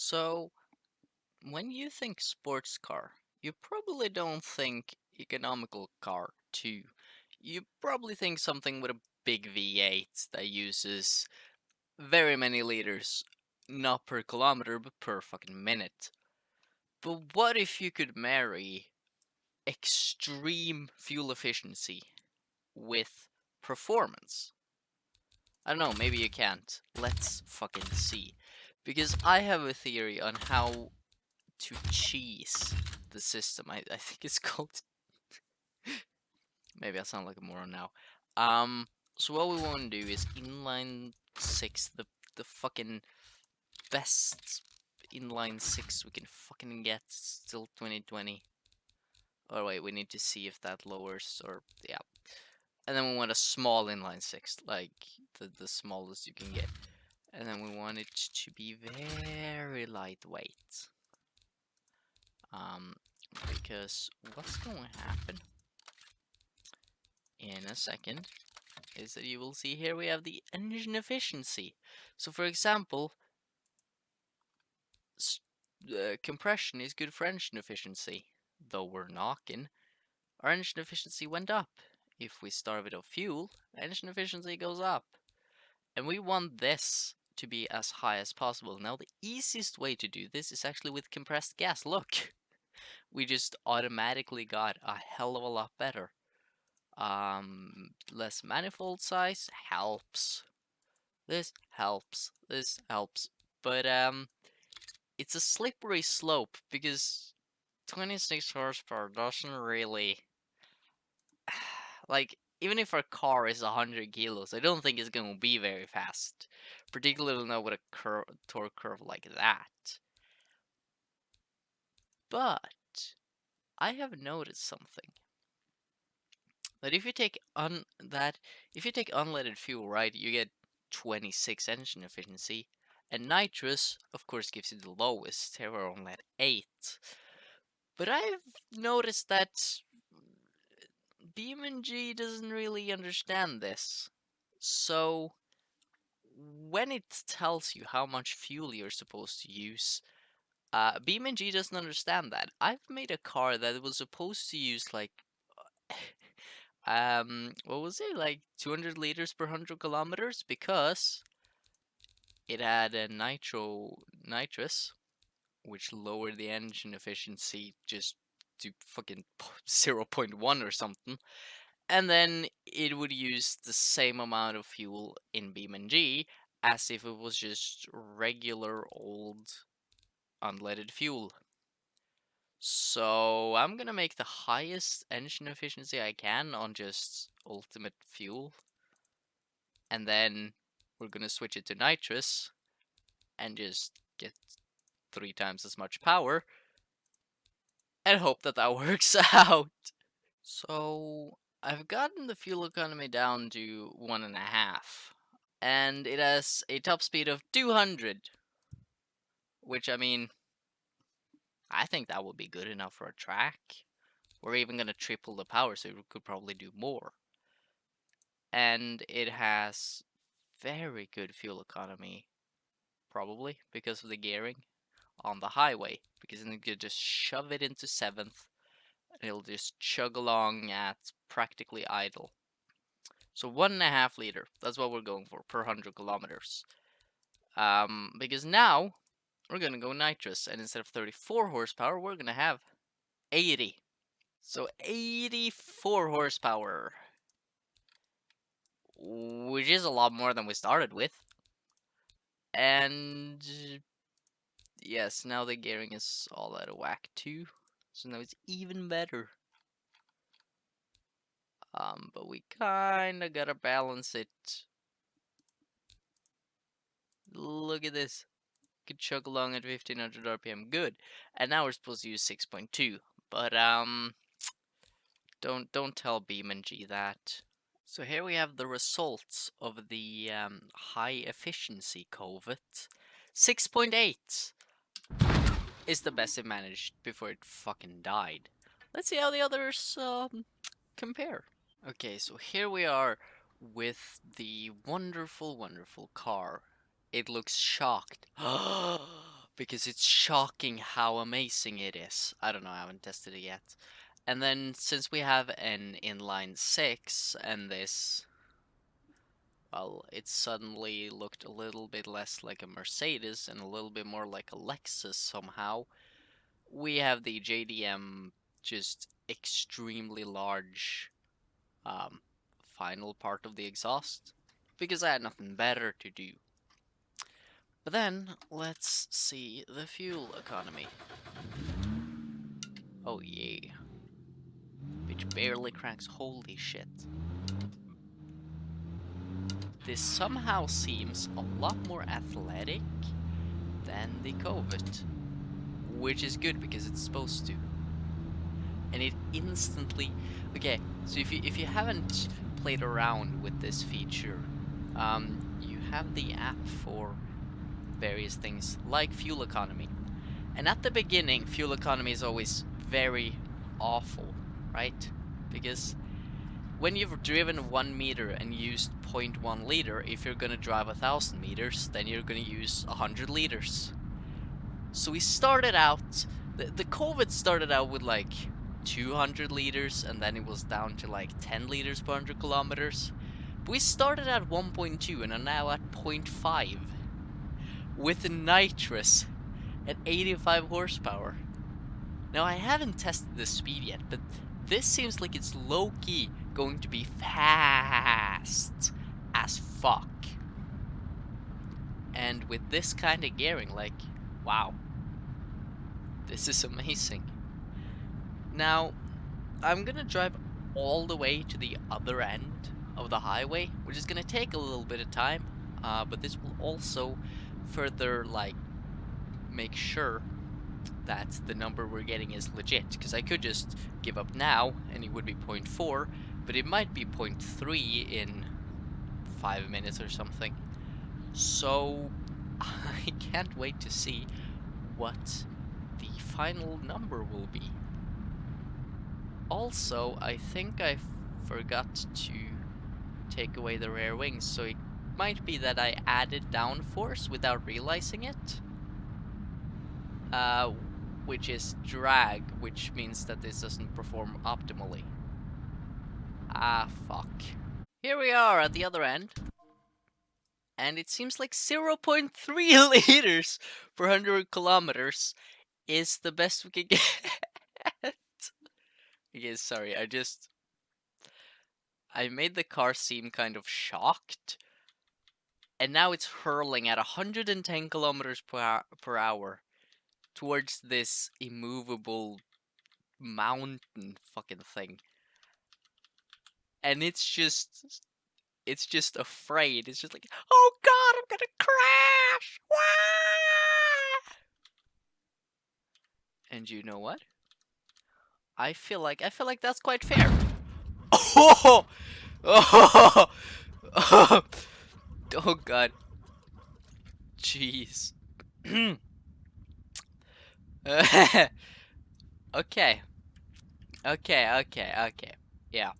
So, when you think sports car, you probably don't think economical car too. You probably think something with a big V8 that uses very many liters, not per kilometer, but per fucking minute. But what if you could marry extreme fuel efficiency with performance? I don't know, maybe you can't. Let's fucking see. Because I have a theory on how to cheese the system. I think it's called. Maybe I sound like a moron now. Um. So what we want to do is inline six, the fucking best inline six we can fucking get. Still 2020. Oh wait, we need to see if that lowers or yeah. And then we want a small inline six, like the smallest you can get. And then we want it to be very lightweight. Um, because what's going to happen in a second is that you will see here we have the engine efficiency. So for example, compression is good for engine efficiency. Though we're knocking, our engine efficiency went up. If we starve it of fuel, engine efficiency goes up. And we want this to be as high as possible. Now the easiest way to do this is actually with compressed gas. Look, we just automatically got a hell of a lot better. Less manifold size helps. This helps. This helps. But it's a slippery slope because 26 horsepower doesn't really like. Even if our car is 100 kilos, I don't think it's going to be very fast, particularly not with a torque curve like that. But I have noticed something. That if you take unleaded fuel, right, you get 26 engine efficiency, and nitrous, of course, gives you the lowest. Here we're only at 8. But I've noticed that BeamNG doesn't really understand this. So when it tells you how much fuel you're supposed to use, BeamNG doesn't understand that. I've made a car that was supposed to use like what was it, like 200 liters per 100 kilometers, because it had a nitrous, which lowered the engine efficiency just to fucking 0.1 or something, and then it would use the same amount of fuel in BeamNG as if it was just regular old unleaded fuel. So I'm gonna make the highest engine efficiency I can on just ultimate fuel, and then we're gonna switch it to nitrous and just get 3 times as much power and hope that that works out. So I've gotten the fuel economy down to 1.5, and it has a top speed of 200, which I mean, I think that would be good enough for a track. We're even gonna triple the power, so we could probably do more. And it has very good fuel economy, probably because of the gearing on the highway, because then you could just shove it into 7th and it'll just chug along at practically idle. So 1.5 liter, that's what we're going for per 100 kilometers. Because now we're gonna go nitrous, and instead of 34 horsepower, we're gonna have 80. So 84 horsepower, which is a lot more than we started with. And yes, now the gearing is all out of whack too. So now it's even better. But we kinda gotta balance it. Look at this. Could chug along at 1500 RPM, good. And now we're supposed to use 6.2. But don't tell BeamNG that. So here we have the results of the high efficiency COVID. 6.8 is the best it managed before it fucking died. Let's see how the others compare. Okay, so here we are with the wonderful, wonderful car. It looks shocked. because it's shocking how amazing it is. I don't know, I haven't tested it yet. And then since we have an inline 6 and this, well, it suddenly looked a little bit less like a Mercedes and a little bit more like a Lexus somehow. We have the JDM just extremely large final part of the exhaust because I had nothing better to do. But then let's see the fuel economy. Oh yeah. Which barely cracks, holy shit. This somehow seems a lot more athletic than the Covet, which is good because it's supposed to. And it instantly, okay, so if you haven't played around with this feature, you have the app for various things like fuel economy. And at the beginning, fuel economy is always very awful, right? Because when you've driven 1 meter and used 0.1 liter, if you're gonna drive 1,000 meters, then you're gonna use 100 liters. So we started out, the COVID started out with like 200 liters, and then it was down to like 10 liters per 100 kilometers. But we started at 1.2 and are now at 0.5 with the nitrous at 85 horsepower. Now I haven't tested the speed yet, but this seems like it's low-key going to be fast as fuck. And with this kind of gearing, like, wow. This is amazing. Now, I'm gonna drive all the way to the other end of the highway, which is gonna take a little bit of time, but this will also further, like, make sure that the number we're getting is legit, because I could just give up now and it would be 0.4, but it might be 0.3 in 5 minutes or something. So I can't wait to see what the final number will be. Also, I think I forgot to take away the rear wings, so it might be that I added downforce without realizing it. Which is drag, which means that this doesn't perform optimally. Ah, fuck. Here we are at the other end. And it seems like 0.3 liters per 100 kilometers is the best we can get. Okay, sorry, I made the car seem kind of shocked. And now it's hurling at 110 kilometers per hour towards this immovable mountain fucking thing. And it's just afraid. It's just like, oh god, I'm gonna crash! Wah! And you know what? I feel like that's quite fair. Oh! Oh! Oh, oh god. Jeez. Okay. Okay. Yeah.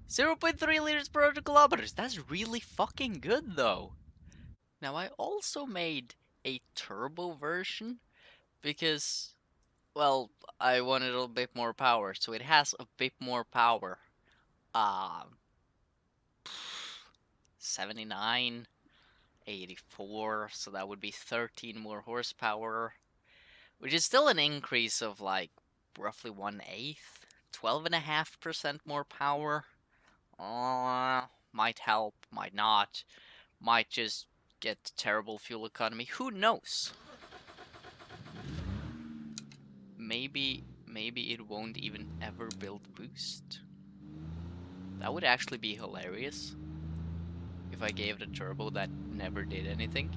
0.3 liters per 100 kilometers. That's really fucking good, though. Now, I also made a turbo version because, well, I wanted a little bit more power, so it has a bit more power. 79, 84, so that would be 13 more horsepower, which is still an increase of like roughly 1/8, 12.5% more power. Might help, might not, might just get terrible fuel economy. Who knows? Maybe it won't even ever build boost. That would actually be hilarious if I gave it a turbo that never did anything.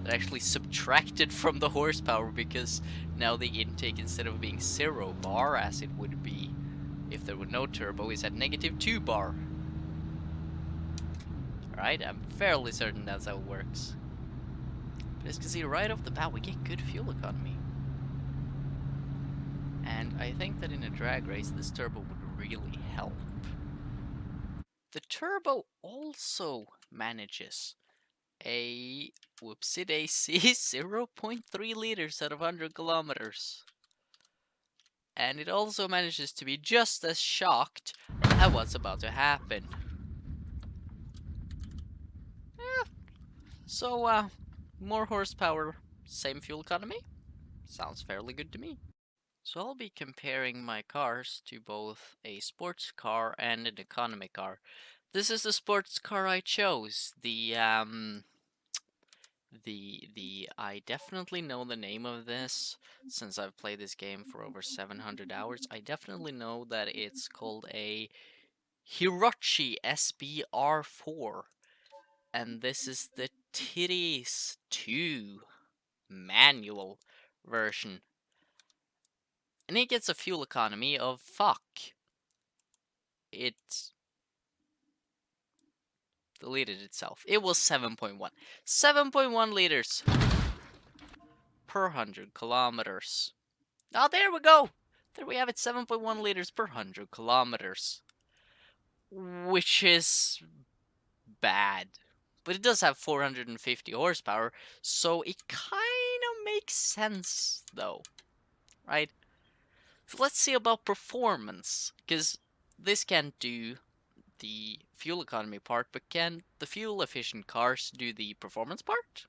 That actually subtracted from the horsepower, because now the intake, instead of being 0 bar as it would be if there were no turbo, is at -2 bar. Alright, I'm fairly certain that's how it works. But as you can see right off the bat, we get good fuel economy. And I think that in a drag race, this turbo would really help. The turbo also manages a whoopsie daisy 0.3 liters out of 100 kilometers. And it also manages to be just as shocked at what's about to happen. So, more horsepower, same fuel economy? Sounds fairly good to me. So I'll be comparing my cars to both a sports car and an economy car. This is the sports car I chose. I definitely know the name of this since I've played this game for over 700 hours. I definitely know that it's called a Hirochi SBR4. And this is the Titties 2 manual version. And it gets a fuel economy of fuck. It deleted itself. It was 7.1. 7.1 liters per 100 kilometers. Oh, there we go. There we have it, 7.1 liters per 100 kilometers. Which is bad. But it does have 450 horsepower, so it kind of makes sense, though. Right? So let's see about performance, because this can't do the fuel economy part, but can the fuel efficient cars do the performance part?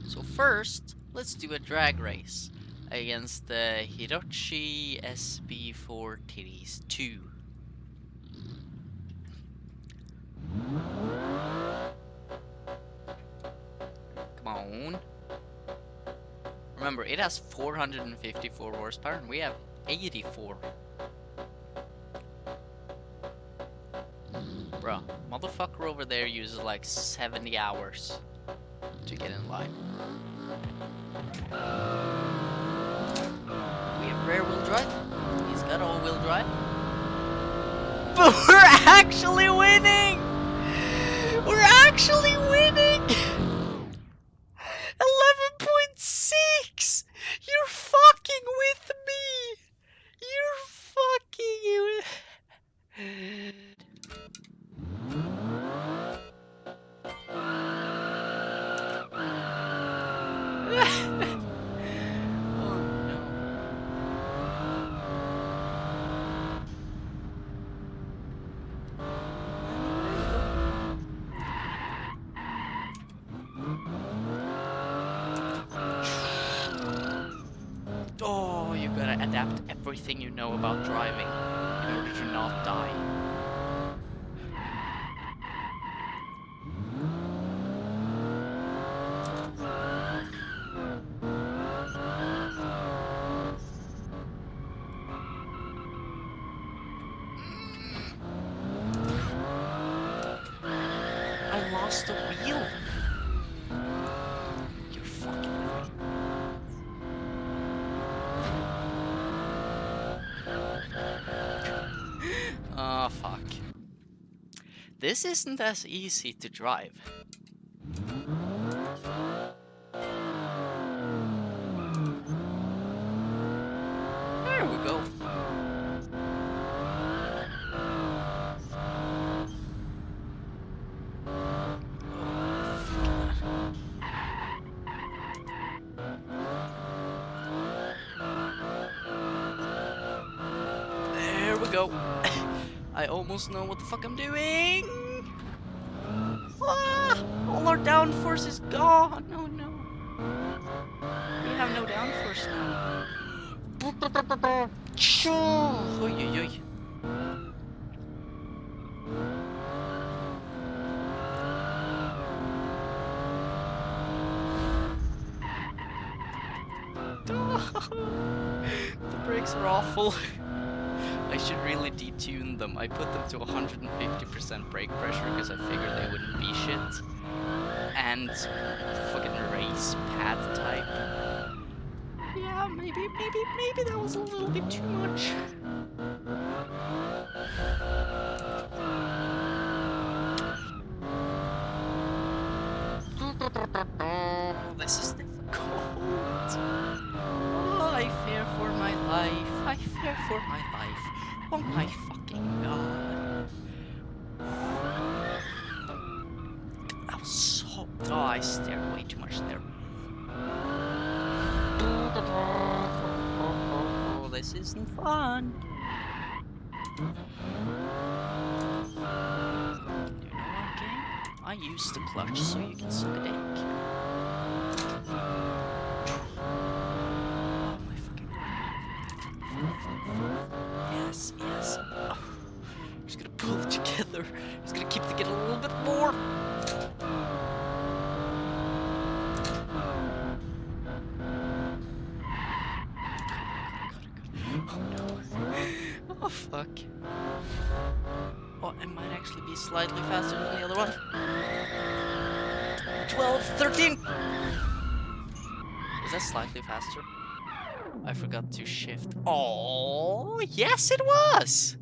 So first, let's do a drag race against the Hirochi SB4 Titties 2. Come on. Remember, it has 454 horsepower and we have 84. Bruh, motherfucker over there uses like 70 hours to get in line. We have rear wheel drive. He's got all wheel drive. But we're actually winning! We're actually winning! 11.6! You're fucking with me! You're fucking with... Oh, you gotta adapt everything you know about driving in order to not die. I lost the wheel. You're fucking with me. Oh, fuck. This isn't as easy to drive. There we go. There we go. I almost know what the fuck I'm doing. Ah, all our downforce is gone. Oh no. We have no downforce now. Oy, oy, oy. The brakes are awful. I should really detune them. I put them to 150% brake pressure because I figured they wouldn't be shit. And fucking race pad type. Yeah, maybe that was a little bit too much. This is difficult. Oh, I fear for my life. I fear for my life. Oh my fucking god. That was so Oh, I stared way too much there. Oh, this isn't fun. You know what, game? I used the clutch so you can suck a dick. Oh my fucking god. Yes, yes. Oh, I'm just gonna pull it together. I'm just gonna keep it together a little bit more. Oh no. Oh fuck. Oh, it might actually be slightly faster than the other one. 12, 13! Was that slightly faster? I forgot to shift. Oh, yes it was!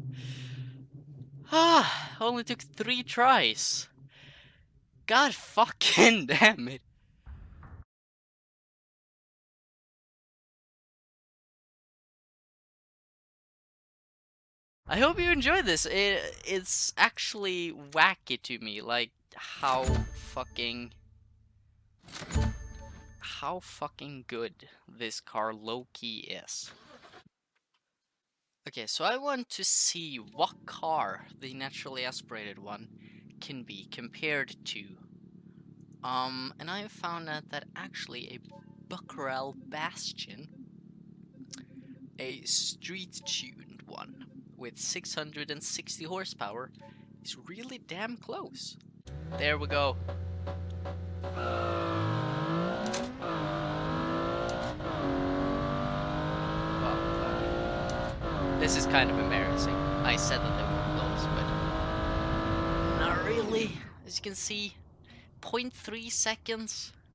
Ah, only took 3 tries. God fucking damn it. I hope you enjoyed this. It's actually wacky to me, like how fucking good this car Lowkey is. Okay, so I want to see what car the naturally aspirated one can be compared to. And I found out that actually a Buckarel Bastion, a street-tuned one with 660 horsepower, is really damn close. There we go. Well, this is kind of embarrassing. I said that they were close, but not really. As you can see, 0.3 seconds.